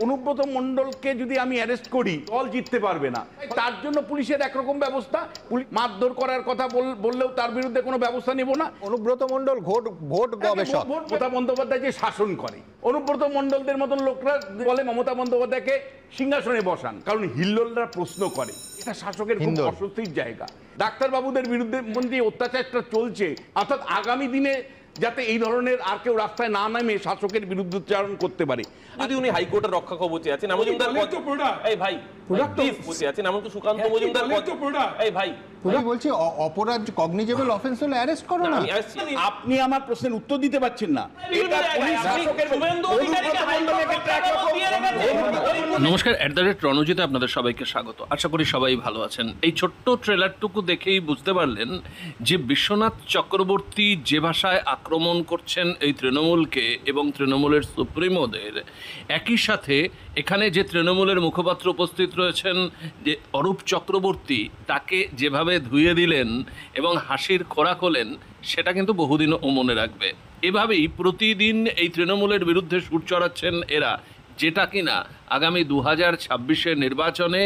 অনুব্রত মণ্ডলকে যদি আমি অ্যারেস্ট করি দল জিততে পারবে না, তার জন্য পুলিশের একরকম ব্যবস্থা, মারধর করার কথা বললেও তার বিরুদ্ধে কোনো ব্যবস্থা নেব না। অনুব্রত মণ্ডল ভোট গবেষক, মমতা বন্দ্যোপাধ্যায় যে শাসন করে, অনুব্রত মণ্ডলদের মতন লোকরা বলে মমতা বন্দ্যোপাধ্যায়কে সিংহাসনে বসান, কারণ হিল্লোলরা প্রশ্ন করে। এটা শাসকের খুব অস্বস্তির জায়গা। ডাক্তারবাবুদের বিরুদ্ধে যে অত্যাচারটা চলছে, অর্থাৎ আগামী দিনে যাতে এই ধরনের আর কেউ রাস্তায় না নামে শাসকের বিরুদ্ধে উচ্চারণ করতে পারে। যদি উনি হাইকোর্টের রক্ষা কবচে আছেন, মজুমদার এই ভাই বসে আছেন, এমন তো সুকান্ত মজুমদার এই ভাই আমি বলছি অপরাধ কগনিজেবল অফেন্স হলে অ্যারেস্ট করো না। আপনি আমার প্রশ্নের উত্তর দিতে পারছেন না। নমস্কার, রণজিতে আপনাদের সবাইকে স্বাগত। আশা করি সবাই ভালো আছেন। এই ছোট্ট ট্রেলারটুকু দেখেই বুঝতে পারলেন যে বিশ্বনাথ চক্রবর্তী যে ভাষায় আক্রমণ করছেন এই তৃণমূলকে এবং তৃণমূলের সুপ্রিমোদের, একই সাথে এখানে যে তৃণমূলের মুখপাত্র উপস্থিত রয়েছেন যে অরূপ চক্রবর্তী, তাকে যেভাবে ধুয়ে দিলেন এবং হাসির খোরাক হলেন, সেটা কিন্তু বহুদিনও মনে রাখবে। এভাবেই প্রতিদিন এই তৃণমূলের বিরুদ্ধে সুর চড়াচ্ছেন এরা, যেটা কিনা আগামী 2026-এর নির্বাচনে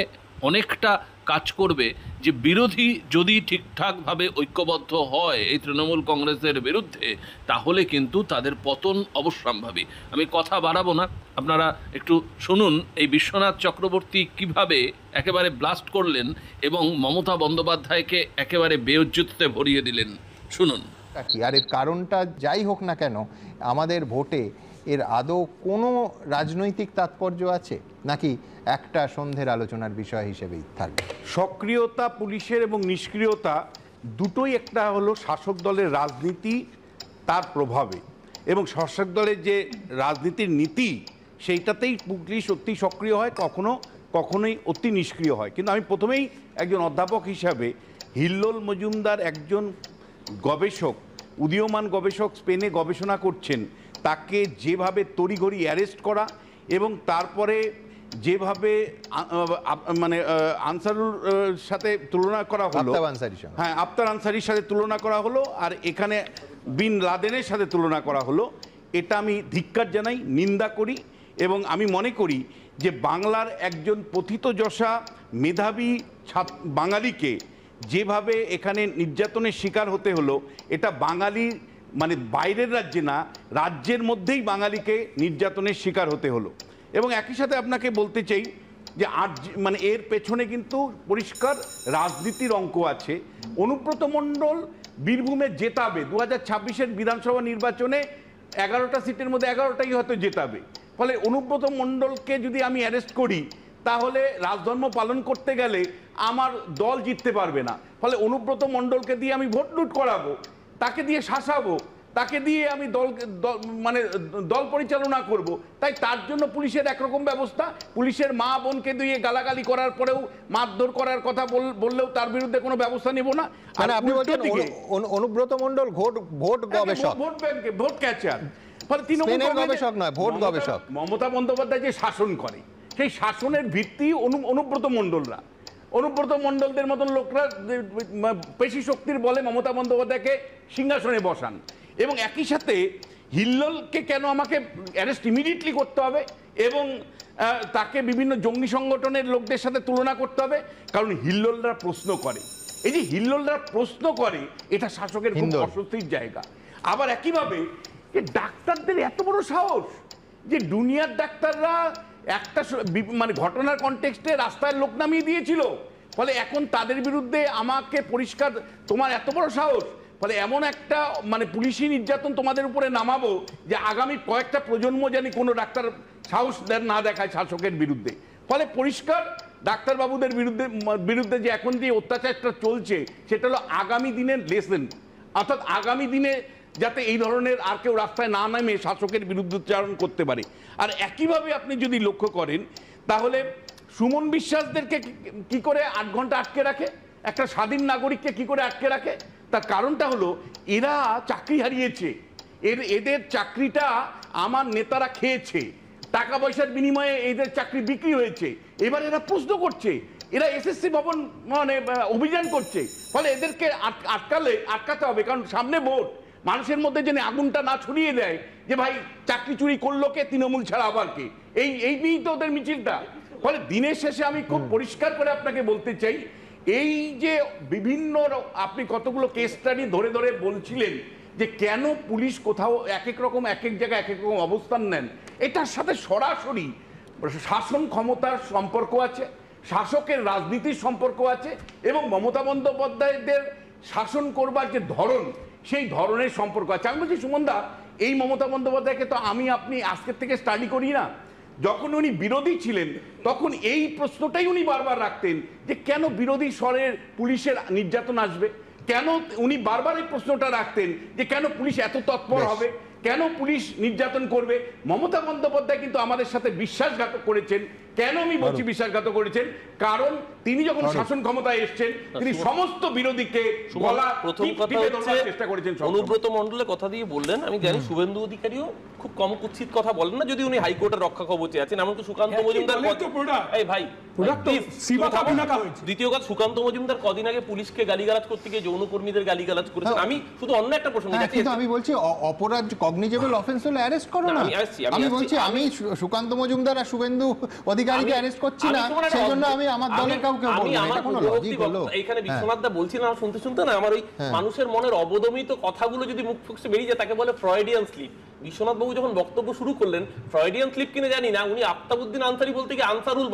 অনেকটা কাজ করবে। যে বিরোধী যদি ঠিকঠাকভাবে ঐক্যবদ্ধ হয় এই তৃণমূল কংগ্রেসের বিরুদ্ধে, তাহলে কিন্তু তাদের পতন অবশ্যম্ভাবী। আমি কথা বাড়াবো না, আপনারা একটু শুনুন এই বিশ্বনাথ চক্রবর্তী কিভাবে একেবারে ব্লাস্ট করলেন এবং মমতা বন্দ্যোপাধ্যায়কে একেবারে বেইজ্জতিতে ভরিয়ে দিলেন। শুনুন। আর এর কারণটা যাই হোক না কেন, আমাদের ভোটে এর আদৌ কোনো রাজনৈতিক তাৎপর্য আছে নাকি একটা সন্ধ্যের আলোচনার বিষয় হিসেবেই থাকবে? সক্রিয়তা পুলিশের এবং নিষ্ক্রিয়তা দুটোই একটা হলো শাসক দলের রাজনীতি, তার প্রভাবে, এবং শাসক দলের যে রাজনীতির নীতি সেইটাতেই পুলিশ অতি সক্রিয় হয়, কখনোই অতি নিষ্ক্রিয় হয়। কিন্তু আমি প্রথমেই একজন অধ্যাপক হিসাবে হিল্লোল মজুমদার একজন গবেষক, উদীয়মান গবেষক, স্পেনে গবেষণা করছেন, তাকে যেভাবে তড়িঘড়ি অ্যারেস্ট করা এবং তারপরে যেভাবে মানে আনসারুর সাথে তুলনা করা হলো, হ্যাঁ আফতার আনসারির সাথে তুলনা করা হলো, আর এখানে বিন লাদেনের সাথে তুলনা করা হলো, এটা আমি ধিক্কার জানাই, নিন্দা করি। এবং আমি মনে করি যে বাংলার একজন পথিতযশা মেধাবী বাঙালিকে যেভাবে এখানে নির্যাতনের শিকার হতে হলো, এটা বাঙালি মানে বাইরের রাজ্যে না, রাজ্যের মধ্যেই বাঙালিকে নির্যাতনের শিকার হতে হলো। এবং একই সাথে আপনাকে বলতে চাই যে মানে এর পেছনে কিন্তু পরিষ্কার রাজনীতির অঙ্ক আছে। অনুব্রত মণ্ডল বীরভূমে জেতাবে 2026-এর বিধানসভা নির্বাচনে, 11টা সিটের মধ্যে 11টাই হয়তো জেতাবে। ফলে অনুব্রত মণ্ডলকে যদি আমি অ্যারেস্ট করি, তাহলে রাজধর্ম পালন করতে গেলে আমার দল জিততে পারবে না। ফলে অনুব্রত মণ্ডলকে দিয়ে আমি ভোট লুট করাবো, তাকে দিয়ে শাসাবো, তাকে দিয়ে আমি দল পরিচালনা করব। তাই তার জন্য পুলিশের একরকম ব্যবস্থা, পুলিশের মা বোনকে দিয়ে গালাগালি করার পরেও মারধর করার কথা বললেও তার বিরুদ্ধে কোনো ব্যবস্থা নেব না। আর আপনি বলছেন অনুব্রত মণ্ডল ভোট গবেষক, ভোট ক্যাচার, ফলে তৃণমূল গবেষক নয়, ভোট গবেষক। মমতা বন্দ্যোপাধ্যায় যে শাসন করে, সেই শাসনের ভিত্তি অনুব্রত মণ্ডলরা, অনুব্রত মণ্ডলদের মতন লোকরা পেশি শক্তির বলে মমতা বন্দ্যোপাধ্যায়কে সিংহাসনে বসান। এবং একই সাথে হিল্লোলকে কেন আমাকে অ্যারেস্ট ইমিডিয়েটলি করতে হবে এবং তাকে বিভিন্ন জঙ্গি সংগঠনের লোকদের সাথে তুলনা করতে হবে, কারণ হিল্লোলরা প্রশ্ন করে। এই যে হিল্লোলরা প্রশ্ন করে, এটা শাসকের খুব অস্বস্তির জায়গা। আবার একইভাবে যে ডাক্তারদের এত বড় সাহস যে দুনিয়ার ডাক্তাররা একটা মানে ঘটনার কনটেক্সটে রাস্তায় লোক নামিয়ে দিয়েছিল, ফলে এখন তাদের বিরুদ্ধে আমাকে পরিষ্কার, তোমার এত বড় সাহস, ফলে এমন একটা মানে পুলিশি নির্যাতন তোমাদের উপরে নামাবো যে আগামী কয়েকটা প্রজন্ম জানি কোনো ডাক্তার সাহস না দেখায় শাসকের বিরুদ্ধে। ফলে পরিষ্কার ডাক্তারবাবুদের বিরুদ্ধে যে এখন যে অত্যাচারটা চলছে, সেটা হলো আগামী দিনের লেসন, অর্থাৎ আগামী দিনে যাতে এই ধরনের আর কেউ রাস্তায় না নামে শাসকের বিরুদ্ধে উচ্চারণ করতে পারে। আর একইভাবে আপনি যদি লক্ষ্য করেন, তাহলে সুমন বিশ্বাসদেরকে কি করে 8 ঘন্টা আটকে রাখে, একটা স্বাধীন নাগরিককে কি করে আটকে রাখে? তার কারণটা হলো এরা চাকরি হারিয়েছে, এদের চাকরিটা আমার নেতারা খেয়েছে, টাকা পয়সার বিনিময়ে এদের চাকরি বিক্রি হয়েছে। এবার এরা প্রশ্ন করছে, এরা এসএসসি ভবন মানে অভিযান করছে, ফলে এদেরকে আটকাতে হবে, কারণ সামনে ভোট। মানুষের মধ্যে যেন আগুনটা না ছড়িয়ে দেয় যে ভাই চাকরি চুরি করলো কে, তৃণমূল ছাড়া আবার কে, এই নিয়েই তো ওদের মিছিলটা। ফলে দিনের শেষে আমি খুব পরিষ্কার করে আপনাকে বলতে চাই, এই যে বিভিন্ন আপনি কতগুলো কেস স্টাডি ধরে ধরে বলছিলেন যে কেন পুলিশ কোথাও এক এক রকম এক এক জায়গায় এক এক রকম অবস্থান নেন, এটার সাথে সরাসরি শাসন ক্ষমতার সম্পর্ক আছে, শাসকের রাজনীতির সম্পর্ক আছে, এবং মমতা বন্দ্যোপাধ্যায়দের শাসন করবার যে ধরন, সেই ধরনের সম্পর্ক আছে। আমি বলছি সুমনদা, এই মমতা বন্দ্যোপাধ্যায়কে তো আমি আপনি আজকের থেকে স্টাডি করি না। যখন উনি বিরোধী ছিলেন তখন এই প্রশ্নটাই উনি বারবার রাখতেন যে কেন বিরোধী স্বরের পুলিশের নির্যাতন আসবে, কেন উনি বারবার এই প্রশ্নটা রাখতেন যে কেন পুলিশ এত তৎপর হবে, কেন পুলিশ নির্যাতন করবে। মমতা বন্দ্যোপাধ্যায় কিন্তু আমাদের সাথে বিশ্বাসঘাতক করেছেন। কেন আমি বলছি বিশ্বাসঘাতক করেছেন? কারণ তিনি যখন শাসন ক্ষমতায় এসেছেন তিনি সমস্ত বিরোধীকে গলা প্রথম কথা টিপে হচ্ছে ধরবার চেষ্টা করেছেন। অনুব্রত মণ্ডলের কথা দিয়ে বললেন, আমি জানি শুভেন্দু অধিকারীও খুব কম কুৎসিত কথা বলেন না, যদি উনি হাইকোর্টের রক্ষা কবচে আছেন। এমনকি সুকান্ত মজুমদার, এই ভাই দ্বিতীয় কথা, সুকান্ত মজুমদার কদিন আগে পুলিশকে গালিগালাজ করতে গিয়ে যৌনকর্মীদের গালিগালাজ করেছেন। আমি শুধু অন্য একটা প্রশ্ন, কিন্তু আমি বলছি অপরাধ কগনিজেবল অফেন্স হলে অ্যারেস্ট করো না। আমি বলছি আমি সুকান্ত মজুমদার আর শুভেন্দু অধিকারীকে অ্যারেস্ট করছি না, সেই জন্য আমি আমার দলের কাউকে বলবো না। এটা কোনো লজিক হলো? এইখানে বিশ্বনাথ দা বলছিলেন, আমার শুনতে শুনতে না আমার ওই মানুষের মনের অবদমিত কথাগুলো যদি মুখ ফুকসে বেরিয়ে যায় তাকে বলে ফ্রয়েডিয়ান স্লিপ। বিশ্বনাথ বাবু যখন বক্তব্য শুরু করলেন, ফ্রয়েডিয়ান স্লিপ কিনে জানি না, উনি আফতাবউদ্দিন আনসারী বলতে গিয়ে আনসারুল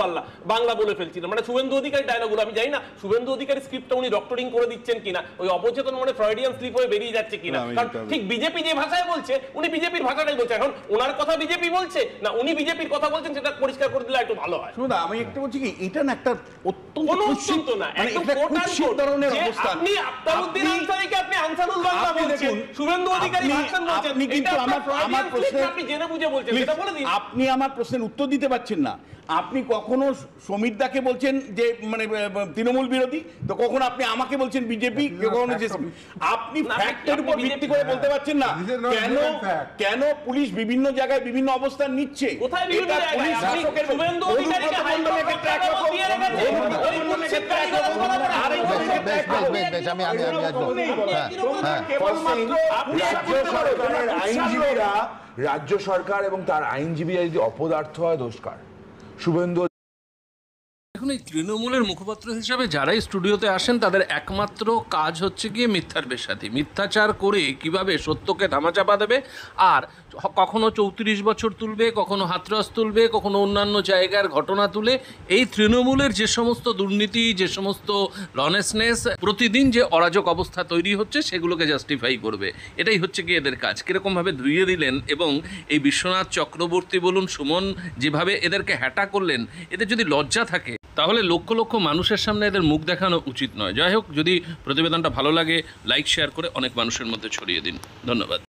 বাংলা বলে ফেলছিলেন, মানে শুভেন্দু অধিকারী ডায়লগুলো। আমি জানি না শুভেন্দু অধিকারী স্ক্রিপ্টটা উনি ডক্টরিং করে দিচ্ছেন কিনা, ওই অবচেতন মনে ফ্রয়েডিয়ান স্লিপ হয়ে বেরিয়ে যাচ্ছে কিনা। কারণ ঠিক বিজেপি যে ভাষায় বলছে উনি বিজেপির ভাষাটাই বলছে। এখন ওনার কথা বিজেপি বলছে না উনি বিজেপির কথা বলছেন, সেটা পরিষ্কার করে দিলে একটু ভালো হয়। শুনুন, আমি একটা বলছি কি, এটা না একটা অত্যন্ত অত্যন্ত না, একদম কোটাল ধরনের যে অবস্থান। আপনি আফতাবউদ্দিন আনসারীকে আপনি আনসারুল বাংলা বলছেন, শুভেন্দু অধিকারী ভাষণ বলছেন, আপনি কিন্তু আমার প্রশ্নের আপনি জেনে বুঝে বলছেন, সেটা বলে দিন। আপনি আমার প্রশ্নের উত্তর দিতে পারছেন না। আপনি কখনো সমীর দাকে বলছেন যে মানে তৃণমূল বিরোধী, তো কখনো আপনি আমাকে বলছেন বিজেপি, কখনো যে আপনি ফ্যাক্টের উপর ভিত্তি করে বলতে পারছেন না কেন পুলিশ বিভিন্ন জায়গায় বিভিন্ন অবস্থান নিচ্ছে। কোথায় বিভিন্ন জায়গায়? আপনি শুভেন্দু অধিকারীকে হাইকোর্টের ক্ষেত্রে একরকম দিয়ে রেখেছেন, ওই মুন্সিফ গালিগালাজ করার পরে আরেকজন রাজ্য সরকার এবং তার আইনজীবীরা যদি অপদার্থ হয় দোষকার। শুভেন্দু এখন এই তৃণমূলের মুখপাত্র হিসাবে যারাই স্টুডিওতে আসেন তাদের একমাত্র কাজ হচ্ছে গিয়ে মিথ্যার বেশাতি, মিথ্যাচার করে কিভাবে সত্যকে ধামাচাপা দেবে। আর কখনো 34 বছর তুলবে, কখনো হাতরাস তুলবে, কখনো অন্যান্য জায়গার ঘটনা তুলে এই তৃণমূলের যে সমস্ত দুর্নীতি, যে সমস্ত লনেসনেস, প্রতিদিন যে অরাজক অবস্থা তৈরি হচ্ছে সেগুলোকে জাস্টিফাই করবে। এটাই হচ্ছে কি এদের কাজ। কীরকমভাবে ধুইয়ে দিলেন, এবং এই বিশ্বনাথ চক্রবর্তী বলুন, সুমন যেভাবে এদেরকে হ্যাটা করলেন, এদের যদি লজ্জা থাকে তাহলে লক্ষ লক্ষ মানুষের সামনে এদের মুখ দেখানো উচিত নয়। যাই হোক, যদি প্রতিবেদনটা ভালো লাগে লাইক শেয়ার করে অনেক মানুষের মধ্যে ছড়িয়ে দিন। ধন্যবাদ।